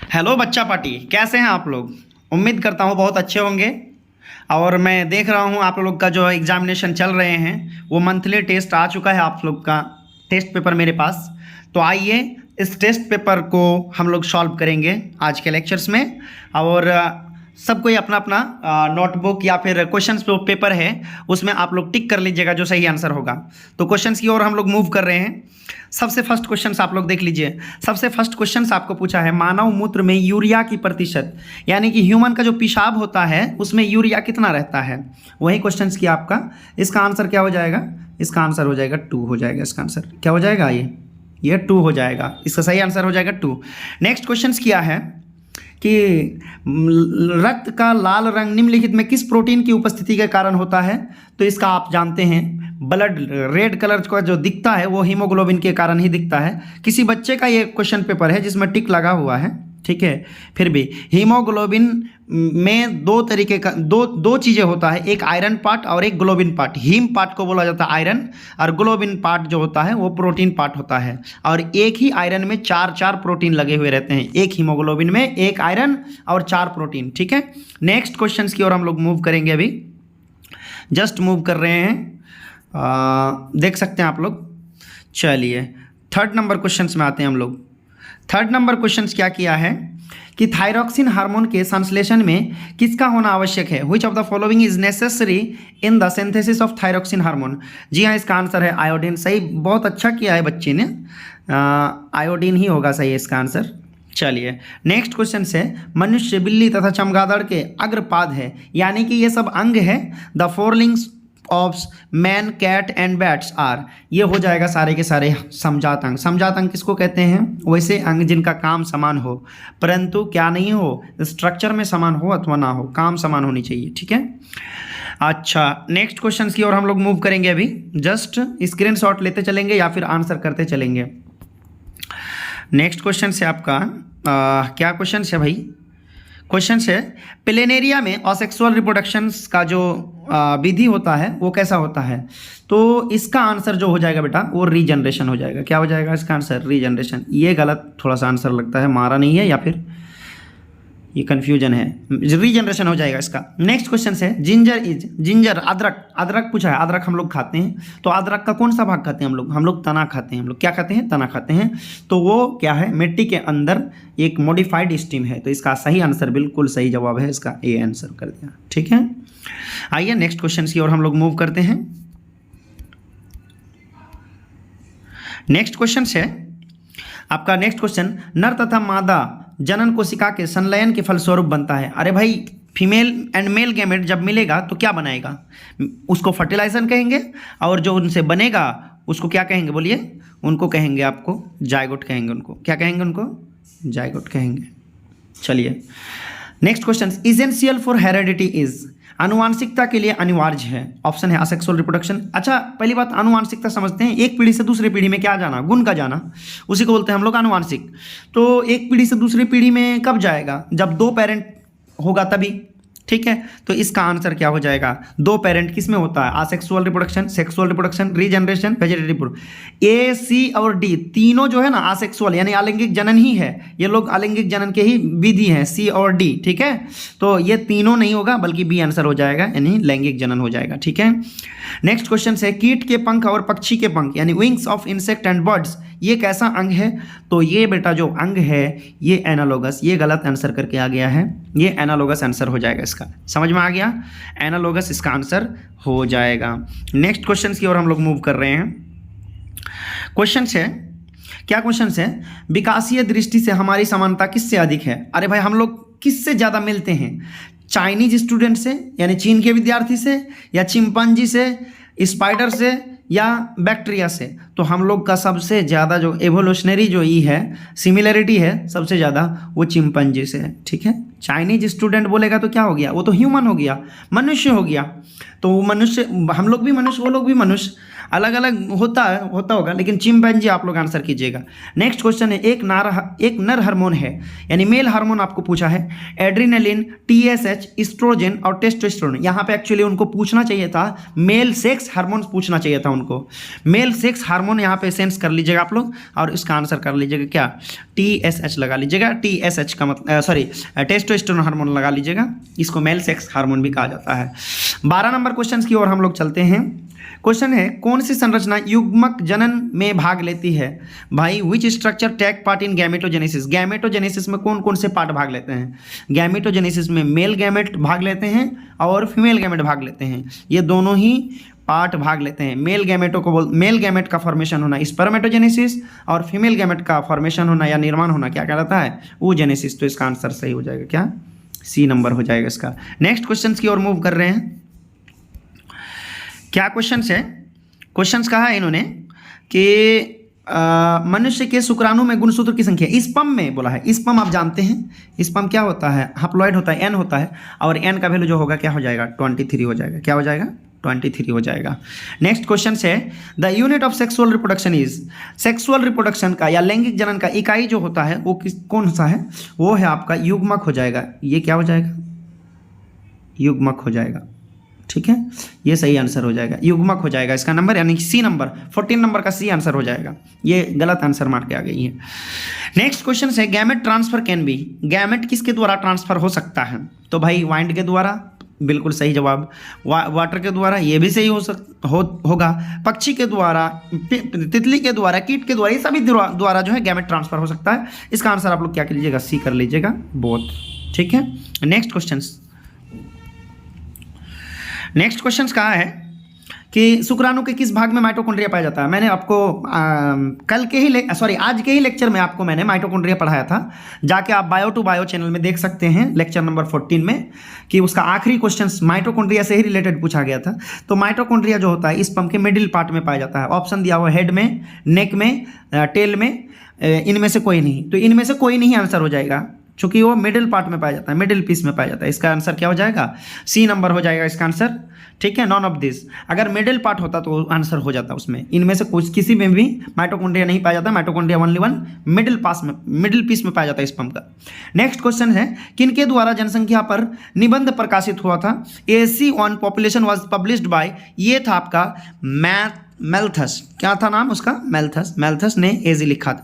Hello बच्चा party, कैसे हैं आप लोग। उम्मीद करता हूँ बहुत अच्छे होंगे। और मैं देख रहा हूँ आप लोग का जो एग्जामिनेशन चल रहे हैं वो मंथली टेस्ट आ चुका है आप लोग का टेस्ट पेपर मेरे पास। तो आइए इस टेस्ट पेपर को हम लोग सॉल्व करेंगे आज के लेक्चर्स में। और सब कोई अपना अपना नोटबुक या फिर क्वेश्चंस पेपर है उसमें आप लोग टिक कर लीजिएगा जो सही आंसर होगा। तो क्वेश्चंस की ओर हम लोग मूव कर रहे हैं। सबसे फर्स्ट क्वेश्चन आप लोग देख लीजिए। सबसे फर्स्ट क्वेश्चन आपको पूछा है मानव मूत्र में यूरिया की प्रतिशत, यानी कि ह्यूमन का जो पेशाब होता है उसमें यूरिया कितना रहता है, वही क्वेश्चन की आपका। इसका आंसर क्या हो जाएगा? इसका आंसर हो जाएगा 2 हो जाएगा। इसका आंसर क्या हो जाएगा? ये 2 हो जाएगा। इसका सही आंसर हो जाएगा 2। नेक्स्ट क्वेश्चन क्या है कि रक्त का लाल रंग निम्नलिखित में किस प्रोटीन की उपस्थिति के कारण होता है? तो इसका आप जानते हैं ब्लड रेड कलर का जो दिखता है वो हीमोग्लोबिन के कारण ही दिखता है। किसी बच्चे का ये क्वेश्चन पेपर है जिसमें टिक लगा हुआ है, ठीक है। फिर भी हीमोग्लोबिन में दो तरीके का दो चीज़ें होता है, एक आयरन पार्ट और एक ग्लोबिन पार्ट। हीम पार्ट को बोला जाता है आयरन, और ग्लोबिन पार्ट जो होता है वो प्रोटीन पार्ट होता है। और एक ही आयरन में 4 प्रोटीन लगे हुए रहते हैं, एक हीमोग्लोबिन में 1 आयरन और 4 प्रोटीन, ठीक है। नेक्स्ट क्वेश्चन की ओर हम लोग मूव करेंगे। अभी जस्ट मूव कर रहे हैं, देख सकते हैं आप लोग। चलिए थर्ड नंबर क्वेश्चन में आते हैं हम लोग। थर्ड नंबर क्वेश्चन क्या किया है कि थायरॉक्सिन हार्मोन के संश्लेषण में किसका होना आवश्यक है? Which of the following is necessary in the synthesis of thyroxine hormone? जी हाँ, इसका आंसर है आयोडीन। सही, बहुत अच्छा किया है बच्चे ने, आयोडीन ही होगा सही इसका आंसर। चलिए नेक्स्ट क्वेश्चन से, मनुष्य, बिल्ली तथा चमगादड़ के अग्रपाद है, यानी कि ये सब अंग है। The forelimbs of man, cat and bats are, ये हो जाएगा सारे के सारे समजात अंग। समजात अंग किसको कहते हैं? वैसे अंग जिनका काम समान हो परंतु क्या नहीं हो, स्ट्रक्चर में समान हो अथवा ना हो, काम समान होनी चाहिए, ठीक है। अच्छा नेक्स्ट क्वेश्चन की ओर हम लोग मूव करेंगे। अभी जस्ट स्क्रीनशॉट लेते चलेंगे या फिर आंसर करते चलेंगे। नेक्स्ट क्वेश्चन से आपका क्या क्वेश्चन है भाई? क्वेश्चन है प्लेनेरिया में असेक्सुअल रिप्रोडक्शंस का जो विधि होता है वो कैसा होता है? तो इसका आंसर जो हो जाएगा बेटा वो रीजनरेशन हो जाएगा। क्या हो जाएगा इसका आंसर? रीजनरेशन। ये गलत थोड़ा सा आंसर लगता है, मारा नहीं है या फिर ये कन्फ्यूजन है, रीजनरेशन हो जाएगा इसका। नेक्स्ट क्वेश्चन है जिंजर, अदरक। अदरक पूछा है, अदरक हम लोग खाते हैं, तो अदरक का कौन सा भाग खाते हैं हम लोग? हम लोग तना खाते हैं। हम लोग क्या खाते हैं? तना खाते हैं। तो वो क्या है? मिट्टी के अंदर एक मॉडिफाइड स्टीम है। तो इसका सही आंसर, बिल्कुल सही जवाब है इसका, ए आंसर कर दिया, ठीक है। आइए नेक्स्ट क्वेश्चन की ओर हम लोग मूव करते हैं। नेक्स्ट क्वेश्चन है आपका, नेक्स्ट क्वेश्चन, नर तथा मादा जनन कोशिका के संलयन के फलस्वरूप बनता है। अरे भाई, फीमेल एंड मेल गैमेट जब मिलेगा तो क्या बनाएगा? उसको फर्टिलाइजेशन कहेंगे, और जो उनसे बनेगा उसको क्या कहेंगे? बोलिए। उनको कहेंगे आपको जायगोट कहेंगे। उनको क्या कहेंगे? उनको जायगोट कहेंगे। चलिए next question, essential for heredity is, आनुवांशिकता के लिए अनिवार्य है। ऑप्शन है असेक्सुअल रिप्रोडक्शन। अच्छा पहली बात, आनुवांशिकता समझते हैं, एक पीढ़ी से दूसरी पीढ़ी में क्या जाना? गुण का जाना, उसी को बोलते हैं हम लोग आनुवांशिक। तो एक पीढ़ी से दूसरी पीढ़ी में कब जाएगा? जब 2 पेरेंट होगा तभी, ठीक है। तो इसका आंसर क्या हो जाएगा? 2 पेरेंट किस में होता है? Asexual reproduction, sexual reproduction, regeneration, vegetative. A, C और डी तीनों जो है ना असेक्सुअल यानी अलैंगिक जनन ही है। ये लोग अलैंगिक जनन के ही विधि हैं, सी और डी, ठीक है। तो ये तीनों नहीं होगा बल्कि बी आंसर हो जाएगा, यानी लैंगिक जनन हो जाएगा, ठीक है। नेक्स्ट क्वेश्चन है कीट के पंख और पक्षी के पंख यानी wings of insect and birds, ये कैसा अंग है? तो ये बेटा जो अंग है ये एनालोगस, ये गलत आंसर करके आ गया है, ये एनालोगस आंसर हो जाएगा इसका। समझ में आ गया? एनालोगस इसका आंसर हो जाएगा। नेक्स्ट क्वेश्चन की ओर हम लोग मूव कर रहे हैं। क्वेश्चन है, क्या क्वेश्चन है? विकासीय दृष्टि से हमारी समानता किससे अधिक है? अरे भाई, हम लोग किससे ज़्यादा मिलते हैं? चाइनीज स्टूडेंट से यानी चीन के विद्यार्थी से, या चिंपांजी से, स्पाइडर से, या बैक्टीरिया से? तो हम लोग का सबसे ज़्यादा जो एवोल्यूशनरी जो ये है सिमिलरिटी है सबसे ज़्यादा वो चिंपांजी से है, ठीक है। चाइनीज स्टूडेंट बोलेगा तो क्या हो गया? वो तो ह्यूमन हो गया, मनुष्य हो गया। तो मनुष्य, हम लोग भी मनुष्य, वो लोग भी मनुष्य। अलग अलग होता होगा, लेकिन चिंपैंजी आप लोग आंसर कीजिएगा। नेक्स्ट क्वेश्चन है, एक नर हार्मोन है, यानी मेल हार्मोन आपको पूछा है, एड्रीनलिन, टीएसएच, एस्ट्रोजन और टेस्टोस्टेरोन। यहाँ पे एक्चुअली उनको पूछना चाहिए था मेल सेक्स हार्मोन, पूछना चाहिए था उनको। मेल सेक्स हार्मोन यहाँ पे सेंस कर लीजिएगा आप लोग, और इसका आंसर कर लीजिएगा क्या, टीएसएच लगा लीजिएगा। टीएसएच का मतलब सॉरी टेस्टोस्टेरोन हार्मोन लगा लीजिएगा, इसको मेल सेक्स हार्मोन भी कहा जाता है। 12 नंबर क्वेश्चन की ओर हम लोग चलते हैं। क्वेश्चन है, कौन सी संरचना युग्मक जनन में भाग लेती है? भाई which structure take part in gametogenesis? Gametogenesis में कौन कौन से पार्ट भाग लेते हैं? गैमेटोजेनेसिस में मेल गैमेट भाग लेते हैं और फीमेल गैमेट भाग लेते हैं, ये दोनों ही पार्ट भाग लेते हैं। मेल गैमेट का फॉर्मेशन होना स्पर्मेटोजेनेसिस, और फीमेल गैमेट का फॉर्मेशन होना या निर्माण होना क्या कहलाता है, oogenesis। तो इसका आंसर सही हो जाएगा क्या, सी नंबर हो जाएगा इसका। नेक्स्ट क्वेश्चन की ओर मूव कर रहे हैं। क्या क्वेश्चंस है? क्वेश्चंस कहा है इन्होंने कि मनुष्य के शुक्राणु में गुणसूत्र की संख्या, स्पर्म में बोला है। स्पर्म आप जानते हैं स्पर्म क्या होता है, हैप्लॉइड होता है, एन होता है, और एन का वैल्यू जो होगा क्या हो जाएगा, 23 हो जाएगा। क्या हो जाएगा, 23 हो जाएगा। नेक्स्ट क्वेश्चन है, the unit of sexual reproduction is, sexual reproduction का या लैंगिक जनन का इकाई जो होता है वो कौन सा है, वो है आपका युग्मक हो जाएगा। ये क्या हो जाएगा, युग्मक हो जाएगा, ठीक है, ये सही आंसर हो जाएगा, युग्मक हो जाएगा इसका नंबर, यानी सी नंबर 14 नंबर का सी आंसर हो जाएगा। ये गलत आंसर मार के आ गई है। नेक्स्ट क्वेश्चन है, gamete transfer can be, gamete किसके द्वारा ट्रांसफर हो सकता है? तो भाई वाइंड के द्वारा, बिल्कुल सही जवाब। वाटर के द्वारा, ये भी सही होगा। पक्षी के द्वारा, तितली के द्वारा, कीट के द्वारा, ये सभी द्वारा जो है गैमेट ट्रांसफर हो सकता है। इसका आंसर आप लोग क्या कर लीजिएगा, सी कर लीजिएगा, बोथ, ठीक है। नेक्स्ट क्वेश्चन कहा है कि शुक्राणु के किस भाग में माइटोकॉन्ड्रिया पाया जाता है? मैंने आपको आज के ही लेक्चर में आपको मैंने माइटोकॉन्ड्रिया पढ़ाया था, जाके आप बायो टू बायो चैनल में देख सकते हैं, लेक्चर नंबर 14 में, कि उसका आखिरी क्वेश्चन माइटोकॉन्ड्रिया से ही रिलेटेड पूछा गया था। तो माइटोकॉन्ड्रिया जो होता है स्पर्म के मिडिल पार्ट में पाया जाता है। ऑप्शन दिया हुआ हेड में, नेक में, टेल में, इनमें से कोई नहीं। तो इनमें से कोई नहीं आंसर हो जाएगा, चूंकि वो मिडिल पार्ट में पाया जाता है, मिडिल पीस में पाया जाता है। इसका आंसर क्या हो जाएगा, सी नंबर हो जाएगा इसका आंसर, ठीक है। नॉन ऑफ दिस, अगर मिडिल पार्ट होता तो आंसर हो जाता उसमें। इनमें से कुछ किसी में भी माइटोकॉन्ड्रिया नहीं पाया जाता, mitochondria only one middle piece में पाया जाता है स्पर्म का। नेक्स्ट क्वेश्चन है, किनके द्वारा जनसंख्या पर निबंध प्रकाशित हुआ था? AC on population was published by, ये था आपका मेल्थस। क्या था नाम उसका, मेल्थस ने एजी लिखा था,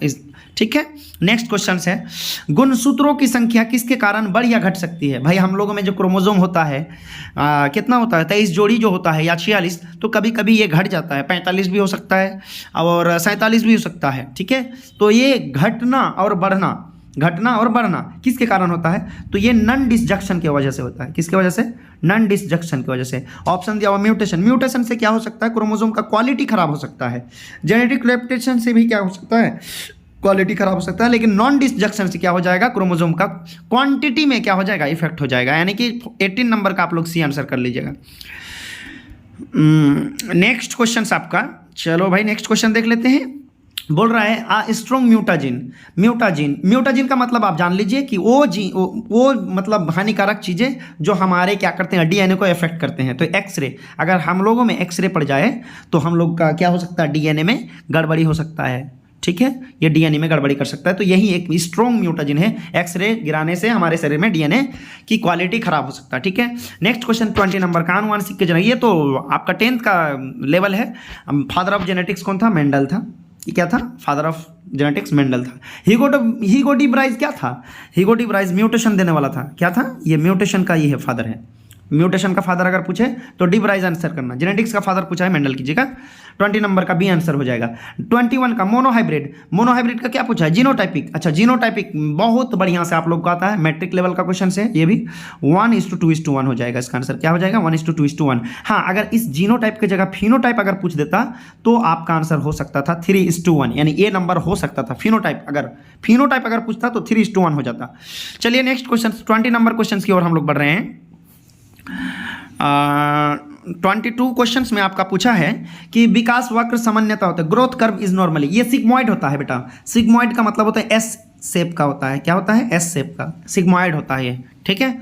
ठीक है। नेक्स्ट क्वेश्चन है, गुणसूत्रों की संख्या किसके कारण बढ़ या घट सकती है? भाई हम लोगों में जो क्रोमोसोम होता है कितना होता है, 23 जोड़ी जो होता है या 46, तो कभी कभी ये घट जाता है, 45 भी हो सकता है और 47 भी हो सकता है, ठीक है। तो ये घटना और बढ़ना किसके कारण होता है? तो ये नन डिसजंक्शन की वजह से होता है। किसकी वजह से? नन डिसजंक्शन की वजह से। ऑप्शन दिया हुआ म्यूटेशन से क्या हो सकता है, क्रोमोसोम का क्वालिटी खराब हो सकता है। जेनेटिक रेप्लिकेशन से भी क्या हो सकता है, क्वालिटी खराब हो सकता है। लेकिन नॉन डिसजंक्शन से क्या हो जाएगा, क्रोमोसोम का क्वांटिटी में क्या हो जाएगा, इफेक्ट हो जाएगा। यानी कि 18 नंबर का आप लोग सी आंसर कर लीजिएगा। नेक्स्ट क्वेश्चन आपका, चलो भाई नेक्स्ट क्वेश्चन देख लेते हैं। बोल रहा है स्ट्रॉन्ग म्यूटाजीन का मतलब आप जान लीजिए कि वो मतलब हानिकारक चीज़ें जो हमारे क्या करते हैं, डीएनए को इफेक्ट करते हैं। तो एक्सरे, अगर हम लोगों में एक्सरे पड़ जाए तो हम लोग का क्या हो सकता है, डीएनए में गड़बड़ी हो सकता है, ठीक है। ये डीएनए में गड़बड़ी कर सकता है। तो यही एक स्ट्रॉन्ग म्यूटाजीन है, एक्सरे गिराने से हमारे शरीर में डीएनए की क्वालिटी खराब हो सकता है, ठीक है। नेक्स्ट क्वेश्चन 20 नंबर का, आनुवांशिक के जनक, ये तो आपका 10th का लेवल है। फादर ऑफ जेनेटिक्स कौन था? मेंडल था। ये क्या था? फादर ऑफ जेनेटिक्स मेंडल था। हीगो डी ब्राइज क्या था? हीगो डी ब्राइज म्यूटेशन देने वाला था। क्या था? ये म्यूटेशन का ये है फादर है। म्यूटेशन का फादर अगर पूछे तो डी ब्राइज आंसर करना। जेनेटिक्स का फादर पूछा है मेंडल कीजिएगा। 20 नंबर का बी आंसर हो जाएगा। 21 का मोनोहाइब्रिड का क्या पूछा है? जीनोटाइपिक। अच्छा, जीनोटाइपिक बहुत बढ़िया से आप लोग को आता है, मैट्रिक लेवल का क्वेश्चन है ये भी। 1:2:1 हो जाएगा इसका आंसर। क्या हो जाएगा? 1:2:1। हाँ, अगर इस जीनोटाइप की जगह फिनोटाइप अगर पूछ देता तो आपका आंसर हो सकता था 3:1, यानी ए नंबर हो सकता था। फिनोटाइप अगर पूछता तो 3:1 हो जाता। चलिए नेक्स्ट क्वेश्चन 20 नंबर क्वेश्चन की ओर हम लोग बढ़ रहे हैं। 22 क्वेश्चंस में आपका पूछा है कि विकास वक्र सामान्यता होता है, ग्रोथ कर्व इज नॉर्मली। ये सिग्मॉइड होता है बेटा। सिग्मॉइड का मतलब होता है एस शेप का होता है। क्या होता है? एस शेप का सिग्मॉइड होता है ये, ठीक है।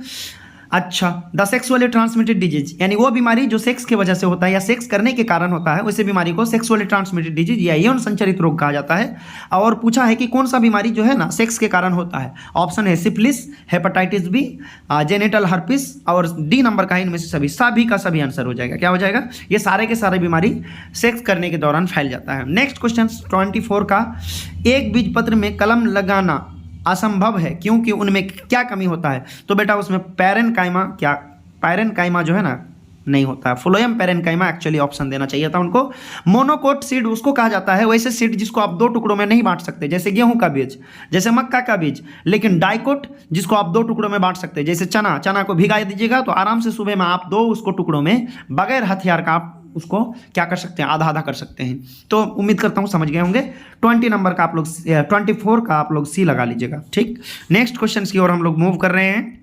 अच्छा, द सेक्सुअली ट्रांसमिटेड डिजीज यानी वो बीमारी जो सेक्स की वजह से होता है या सेक्स करने के कारण होता है, उसी बीमारी को सेक्सुअली ट्रांसमिटेड डिजीज या यौन संचरित रोग कहा जाता है। और पूछा है कि कौन सा बीमारी जो है ना सेक्स के कारण होता है। ऑप्शन है syphilis, hepatitis B, genital herpes और डी नंबर का है इनमें से सभी का सभी आंसर हो जाएगा। क्या हो जाएगा? ये सारे के सारे बीमारी सेक्स करने के दौरान फैल जाता है। नेक्स्ट क्वेश्चन 24 का, एक बीज पत्र में कलम लगाना असंभव है क्योंकि उनमें क्या कमी होता है? तो बेटा उसमें पैरेनकाइमा जो है ना नहीं होता है। फ्लोएम पैरेनकाइमा एक्चुअली ऑप्शन देना चाहिए था उनको। मोनोकोट सीड उसको कहा जाता है, वैसे सीड जिसको आप 2 टुकड़ों में नहीं बांट सकते, जैसे गेहूं का बीज, जैसे मक्का का बीज। लेकिन डाइकोट जिसको आप 2 टुकड़ों में बांट सकते हैं, जैसे चना को भिगा दीजिएगा तो आराम से सुबह में आप 2 उसको टुकड़ों में बगैर हथियार का आप उसको क्या कर सकते हैं, आधा आधा कर सकते हैं। तो उम्मीद करता हूँ समझ गए होंगे। 20 नंबर का आप लोग 24 का आप लोग सी लगा लीजिएगा। ठीक, नेक्स्ट क्वेश्चन की ओर हम लोग मूव कर रहे हैं।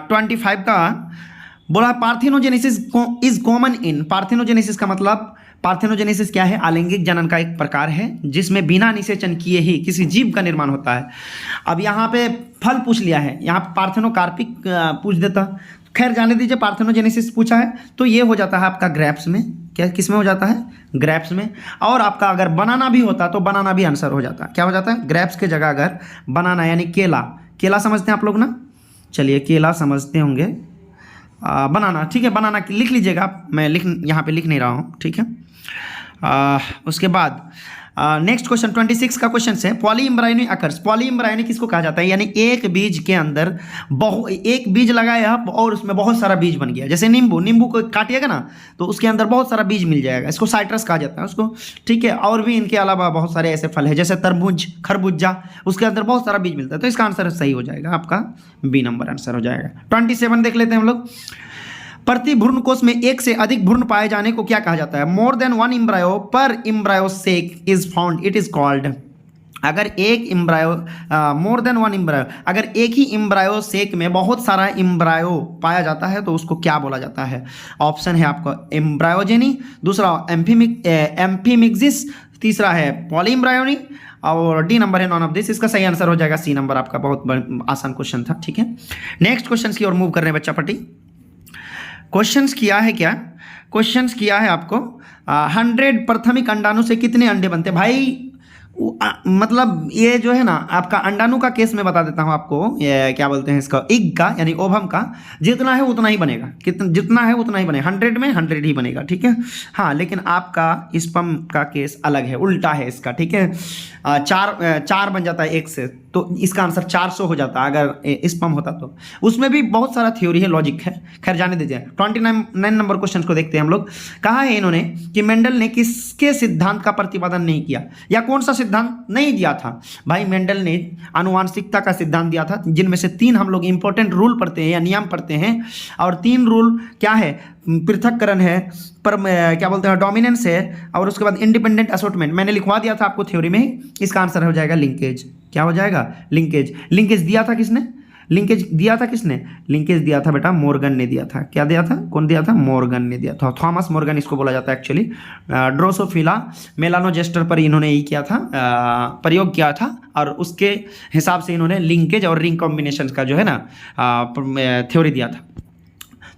25 का बोला parthenogenesis is common in. Parthenogenesis का मतलब, पार्थिनोजेनेसिस क्या है? आलैंगिक जनन का एक प्रकार है जिसमें बिना निषेचन किए ही किसी जीव का निर्माण होता है। अब यहाँ पे फल पूछ लिया है, यहाँ पार्थिनोकार्पिक पूछ देता, खैर जाने दीजिए। पार्थिनोजेनेसिस पूछा है तो ये हो जाता है आपका ग्रेप्स में। क्या किस में हो जाता है? ग्रेप्स में। और आपका अगर बनाना भी होता तो बनाना भी आंसर हो जाता। क्या हो जाता है? ग्रेप्स के जगह अगर बनाना यानी केला समझते हैं आप लोग ना? चलिए केला समझते होंगे। बनाना, ठीक है, बनाना लिख लीजिएगा आप, मैं यहाँ पे लिख नहीं रहा हूँ, ठीक है। उसके बाद नेक्स्ट क्वेश्चन 26 का क्वेश्चन है पॉलीइम्ब्रायोनी अकर्स। पॉलीइम्ब्रायोनी किसको कहा जाता है? यानी एक बीज के अंदर एक बीज लगाया और उसमें बहुत सारा बीज बन गया। जैसे नींबू को काटिएगा ना तो उसके अंदर बहुत सारा बीज मिल जाएगा, इसको साइट्रस कहा जाता है उसको, ठीक है। और भी इनके अलावा बहुत सारे ऐसे फल है जैसे तरबूज, खरबूजा, उसके अंदर बहुत सारा बीज मिलता है। तो इसका आंसर सही हो जाएगा, आपका बी नंबर आंसर हो जाएगा। 27 देख लेते हैं हम लोग। प्रति भ्रूण कोश में एक से अधिक भ्रूण पाए जाने को क्या कहा जाता है? More than one embryo per embryo sac is found, it is called. अगर एक embryo, more than one embryo, अगर एक ही इम्ब्रायो सेक में बहुत सारा इम्ब्रायो पाया जाता है तो उसको क्या बोला जाता है? ऑप्शन है आपका एम्ब्रायोजेनी, दूसरा एम्फीमिक्सिस, तीसरा है पॉलीइम्ब्रायोनी और डी नंबर है नॉन ऑफ दिस। इसका सही आंसर हो जाएगा सी नंबर। आपका बहुत आसान क्वेश्चन था, ठीक है। नेक्स्ट क्वेश्चन की ओर मूव कर रहे हैं बच्चा पट्टी। क्वेश्चंस किया है क्या? क्वेश्चंस किया है आपको 100 प्राथमिक अंडाणु से कितने अंडे बनते हैं? भाई मतलब ये जो है ना आपका अंडाणु का केस में बता देता हूँ आपको, ये क्या बोलते हैं इसका, इग का यानी ओवम का, जितना है उतना ही बनेगा, जितना है उतना ही बनेगा, 100 में 100 ही बनेगा, ठीक है। हाँ, लेकिन आपका स्पर्म का केस अलग है, उल्टा है इसका, ठीक है। 4 बन जाता है 1 से, तो इसका आंसर 400 हो जाता अगर स्पर्म होता तो। उसमें भी बहुत सारा थ्योरी है, लॉजिक है, खैर जाने दीजिए। 29 नंबर क्वेश्चन को देखते हैं हम लोग। कहा है इन्होंने कि मेंडल ने किसके सिद्धांत का प्रतिपादन नहीं किया या कौन सा सिद्धांत नहीं दिया था? भाई मेंडल ने आनुवांशिकता का सिद्धांत दिया था, जिनमें से 3 हम लोग इंपॉर्टेंट रूल पढ़ते हैं या नियम पढ़ते हैं। और 3 रूल क्या है? पृथक्करण है, पर क्या बोलते हैं डोमिनेंस है, और उसके बाद इंडिपेंडेंट असॉर्टमेंट। मैंने लिखवा दिया था आपको थ्योरी में। इसका आंसर हो जाएगा लिंकेज। क्या हो जाएगा? लिंकेज। लिंकेज दिया था किसने? लिंकेज दिया था किसने? लिंकेज दिया था बेटा मॉर्गन ने दिया था। क्या दिया था? कौन दिया था? मॉर्गन ने दिया था। थॉमस मॉर्गन इसको बोला जाता है एक्चुअली। ड्रोसोफिला मेलानोजेस्टर पर इन्होंने ये किया था, प्रयोग किया था, और उसके हिसाब से इन्होंने लिंकेज और रिंग कॉम्बिनेशन का जो है ना थ्योरी दिया था।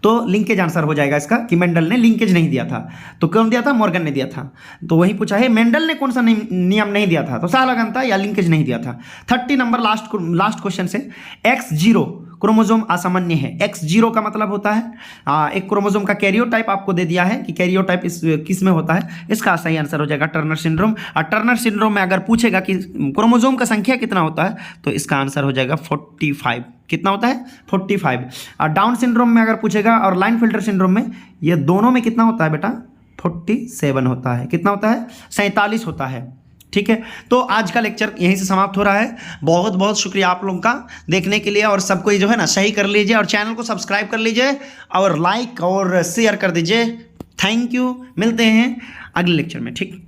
तो लिंकेज आंसर हो जाएगा इसका, कि मेंडल ने लिंकेज नहीं दिया था। तो कौन दिया था? मॉर्गन ने दिया था। तो वही पूछा है मेंडल ने कौन सा नियम नहीं दिया था, तो सालगंता या लिंकेज नहीं दिया था। 30 नंबर लास्ट क्वेश्चन से X0 क्रोमोसोम असामान्य है। X0 का मतलब होता है एक क्रोमोसोम का कैरियोटाइप आपको दे दिया है कि कैरियोटाइप किस में होता है। इसका सही आंसर हो जाएगा टर्नर सिंड्रोम। और टर्नर सिंड्रोम में अगर पूछेगा कि क्रोमोसोम का संख्या कितना होता है तो इसका आंसर हो जाएगा 45। कितना होता है? 45। और डाउन सिंड्रोम में अगर पूछेगा और लाइन फिल्टर सिंड्रोम में, ये दोनों में कितना होता है बेटा? 47 होता है। कितना होता है? 47 होता है, ठीक है। तो आज का लेक्चर यहीं से समाप्त हो रहा है। बहुत बहुत शुक्रिया आप लोगों का देखने के लिए, और सबको जो है ना सही कर लीजिए और चैनल को सब्सक्राइब कर लीजिए और लाइक और शेयर कर दीजिए। Thank you. मिलते हैं अगले लेक्चर में, ठीक।